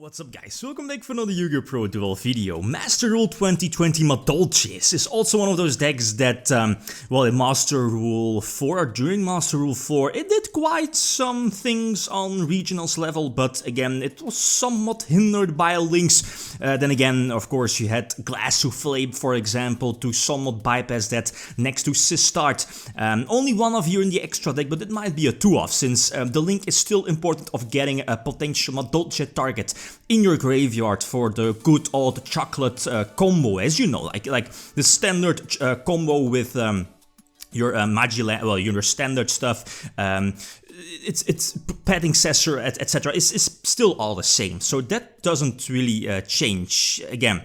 What's up guys, welcome back for another YgoPro duel video. Master Rule 2020 Madolche is also one of those decks that, well, in Master Rule 4, or during Master Rule 4, it did quite some things on regionals level, but again, it was somewhat hindered by links. Then again, of course, you had Glass Souffle, for example, to somewhat bypass that next to Sistart. Only one of you in the extra deck, but it might be a 2-off, since the link is still important of getting a potential Madolche target in your graveyard for the good old chocolate combo, as you know, like the standard combo with your Magiland, well, your standard stuff. It's Padding Sessor, etc. is still all the same, so that doesn't really change again.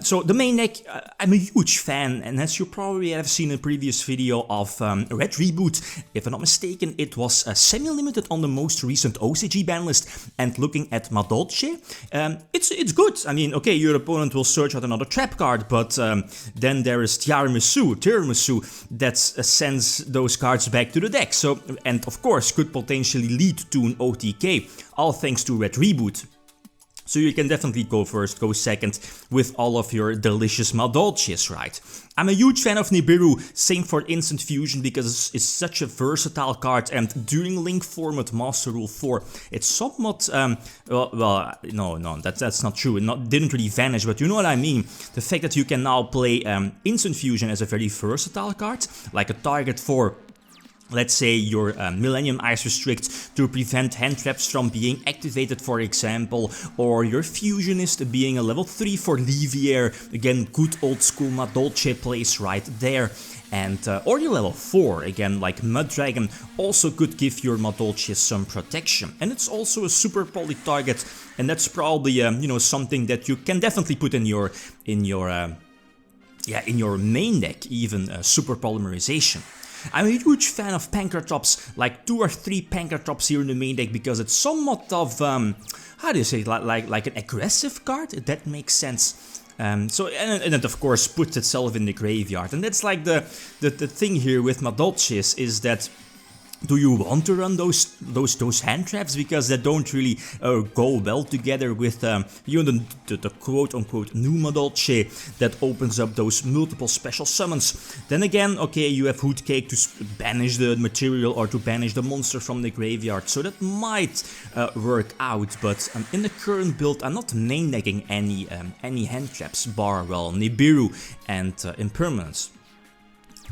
So the main deck, I'm a huge fan, and as you probably have seen in a previous video of Red Reboot, if I'm not mistaken, it was semi-limited on the most recent OCG ban list. And looking at Madolche, it's good. I mean, okay, your opponent will search out another trap card, but then there is Tiramisu that sends those cards back to the deck. So, and of course, could potentially lead to an OTK, all thanks to Red Reboot. So you can definitely go first, go second with all of your delicious Madolches, right? I'm a huge fan of Nibiru, same for Instant Fusion, because it's such a versatile card, and during Link format Master Rule 4, it's somewhat, no, that's not true, it didn't really vanish, but you know what I mean. The fact that you can now play Instant Fusion as a very versatile card, like a target for, let's say, your Millennium Ice Restrict to prevent hand traps from being activated, for example, or your Fusionist being a level 3 for Livier, again, good old school Madolche plays right there. And or your level 4, again, like Muddragon, also could give your Madolche some protection. And it's also a super poly target, and that's probably, you know, something that you can definitely put in your main deck, even super polymerization. I'm a huge fan of Pankratops, like 2 or 3 Pankratops here in the main deck, because it's somewhat of, how do you say, like an aggressive card, if that makes sense. So, and it of course puts itself in the graveyard, and that's like the thing here with Madolches, is that do you want to run those hand traps, because they don't really go well together with you know, the quote-unquote new Madolche that opens up those multiple special summons. Then again, okay, you have Hood Cake to banish the material or to banish the monster from the graveyard, so that might work out. But in the current build, I'm not main decking any hand traps, bar, well, Nibiru and Impermanence.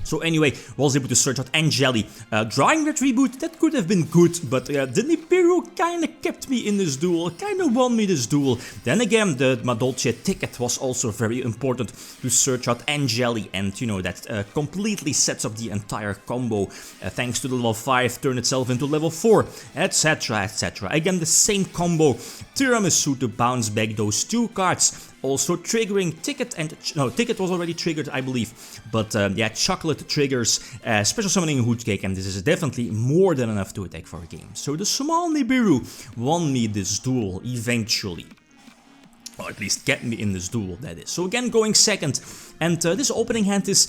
So anyway, was able to search out Angeli. Drawing Red Reboot, that could have been good, but the Nibiru kinda kept me in this duel, kinda won me this duel. Then again, the Madolche ticket was also very important to search out Angeli, and you know, that completely sets up the entire combo, thanks to the level 5, turn itself into level 4, etc, etc. Again, the same combo, Tiramisu to bounce back those 2 cards. Also triggering Ticket, and no, Ticket was already triggered, I believe, but yeah, Chocolate triggers Special Summoning Hood Cake, and this is definitely more than enough to attack for a game. So the small Nibiru won me this duel eventually. Or at least get me in this duel, that is. So again, going second, and this opening hand is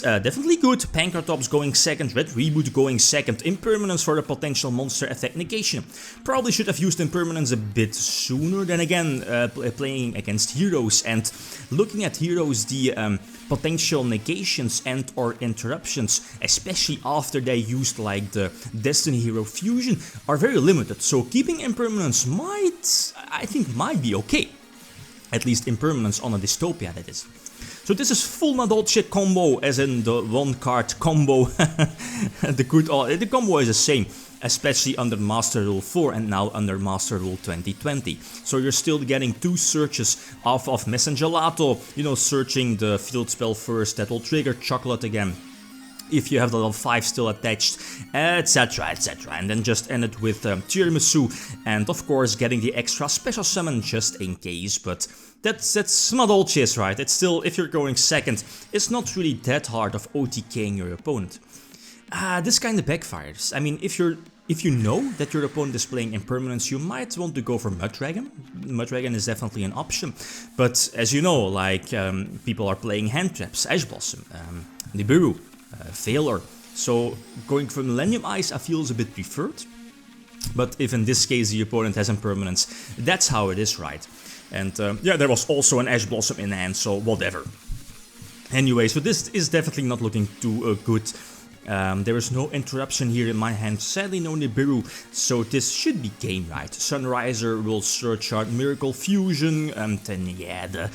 definitely good. Pankratops going second, Red Reboot going second, Impermanence for the potential monster effect negation. Probably should have used Impermanence a bit sooner. Then again, playing against heroes and looking at heroes, the potential negations and or interruptions, especially after they used like the Destiny Hero Fusion, are very limited. So keeping Impermanence I think might be okay. At least Impermanence on a Dystopia, that is. So this is full Madolche combo, as in the 1-card combo. The combo is the same, especially under Master Rule 4 and now under Master Rule 2020. So you're still getting 2 searches of Messengelato, you know, searching the field spell first, that will trigger Chocolate again, if you have the level 5 still attached, etc, etc, and then just end it with Tiramisu, and of course getting the extra special summon just in case. But that's Madolches, right? It's still, if you're going second, it's not really that hard of OTKing your opponent. This kind of backfires. I mean, if you know that your opponent is playing Impermanence, you might want to go for Muddragon. Muddragon is definitely an option, but as you know, like people are playing hand traps, Ash Blossom, Nibiru, Failure. So going for Millennium Ice I feel is a bit preferred. But if in this case the opponent has impermanence, that's how it is, right? And yeah, there was also an Ash Blossom in hand, so whatever. Anyway, so this is definitely not looking too good. There is no interruption here in my hand, sadly no Nibiru, so this should be game, right? Sunriser will search out Miracle Fusion, and then yeah,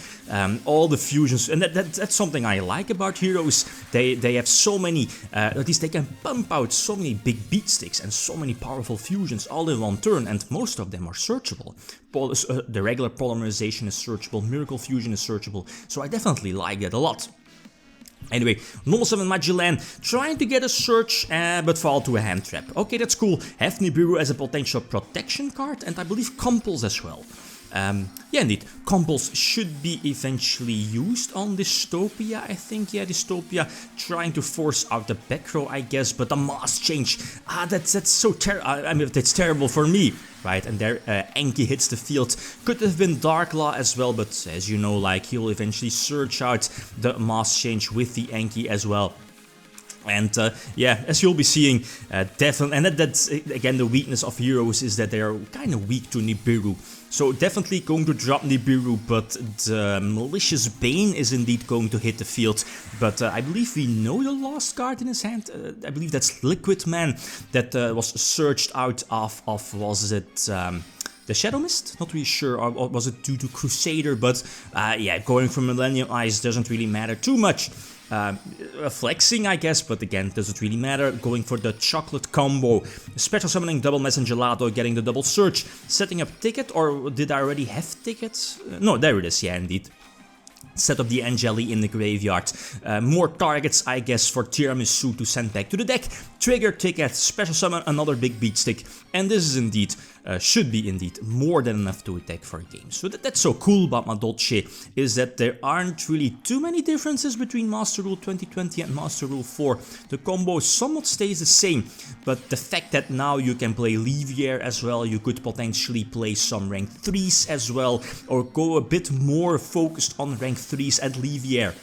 all the fusions, and that's something I like about heroes. They have so many, at least they can pump out so many big beat sticks and so many powerful fusions all in one turn, and most of them are searchable. The regular polymerization is searchable, Miracle Fusion is searchable, so I definitely like that a lot. Anyway, normal 7 Magellan, trying to get a search, but fall to a hand trap. Okay, that's cool. Have Nibiru as a potential protection card, and I believe Compulse as well. Yeah, indeed, Compulse should be eventually used on Dystopia, I think. Yeah, Dystopia trying to force out the back row, I guess, but the mask change, that's so terrible. I mean, that's terrible for me, right? And there, Enki hits the field. Could have been Darklaw as well, but as you know, like, he'll eventually search out the mask change with the Enki as well. And yeah, as you'll be seeing, definitely, and that's again the weakness of heroes, is that they are kind of weak to Nibiru. So definitely going to drop Nibiru, but the Malicious Bane is indeed going to hit the field. But I believe we know the last card in his hand. I believe that's Liquid Man that was searched out of was it the Shadow Mist? Not really sure, or was it due to Crusader, but yeah, going for Millennium Eyes doesn't really matter too much. Flexing, I guess, but again, doesn't really matter. Going for the chocolate combo, special summoning double Messengelato, getting the double search, setting up ticket, or did I already have tickets? No, there it is, yeah, indeed. Set up the Angeli in the graveyard. More targets, I guess, for Tiramisu to send back to the deck. Trigger ticket, special summon another big beat stick, and this is indeed, should be indeed more than enough to attack for a game. So that's so cool about Madolche, is that there aren't really too many differences between Master Rule 2020 and Master Rule 4. The combo somewhat stays the same, but the fact that now you can play Levier as well, you could potentially play some rank 3s as well, or go a bit more focused on rank 3s at Levier.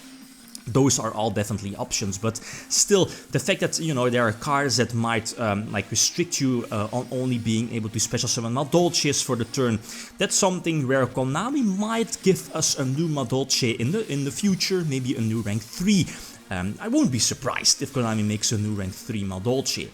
Those are all definitely options, but still, the fact that, you know, there are cards that might like restrict you on only being able to special summon Madolches for the turn, that's something where Konami might give us a new Madolche in the future, maybe a new rank 3. I won't be surprised if Konami makes a new rank 3 Madolche.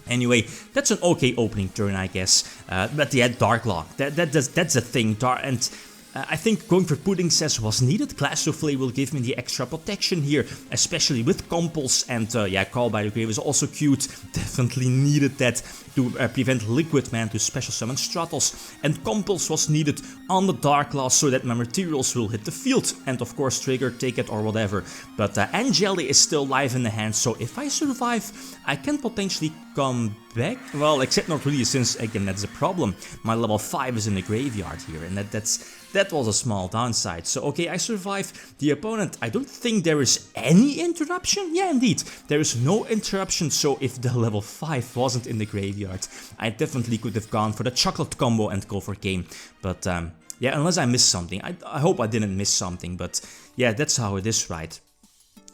Anyway, that's an okay opening turn, I guess. But yeah, Darklaw, that's a thing, and I think going for Pudding Says was needed. Glass Souffle will give me the extra protection here, especially with Compulse, and yeah, Call by the Grave is also cute. Definitely needed that to prevent Liquid Man to special summon Stratos, and Compulse was needed on the Darklaw so that my materials will hit the field, and of course trigger, take it or whatever. But Angeli is still live in the hand, so if I survive, I can potentially come back. Well, except not really, since again that's the problem. My level 5 is in the graveyard here, and that was a small downside. So okay, I survive. The opponent, I don't think there is any interruption. Yeah, indeed, there is no interruption. So if the level 5 wasn't in the graveyard, I definitely could have gone for the chocolate combo and go for game. But yeah, unless I missed something. I hope I didn't miss something, but yeah, that's how it is, right?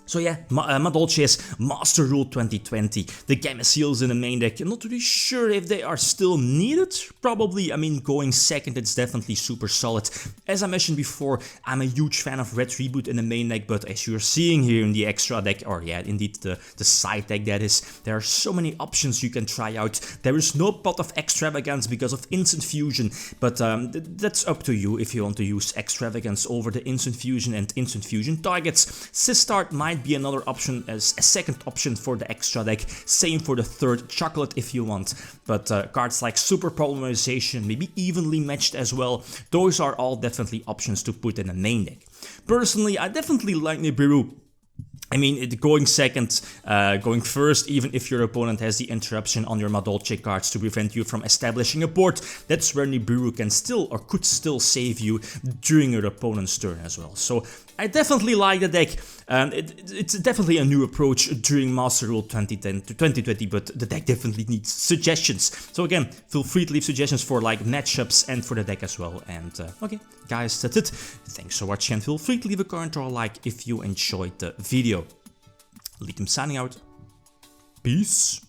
So yeah, Madolche's Master Rule 2020, the Gamma Seals in the main deck. I'm not really sure if they are still needed, probably. I mean, going second, it's definitely super solid. As I mentioned before, I'm a huge fan of Red Reboot in the main deck, but as you're seeing here in the extra deck, or yeah, indeed the side deck that is, there are so many options you can try out. There is no pot of Extravagance because of Instant Fusion, but that's up to you if you want to use Extravagance over the Instant Fusion and Instant Fusion targets. Sistart might be another option as a second option for the extra deck, same for the third chocolate if you want, but cards like Super Polymerization, maybe Evenly Matched as well, those are all definitely options to put in a main deck. Personally, I definitely like Nibiru. I mean, going second, going first, even if your opponent has the interruption on your Madolche cards to prevent you from establishing a board, that's where Nibiru can still or could still save you during your opponent's turn as well. So I definitely like the deck. It's definitely a new approach during Master Rule 2010 to 2020, but the deck definitely needs suggestions. So again, feel free to leave suggestions for like matchups and for the deck as well. And okay, guys, that's it. Thanks for watching, and feel free to leave a comment or a like if you enjoyed the video. Lithium signing out. Peace.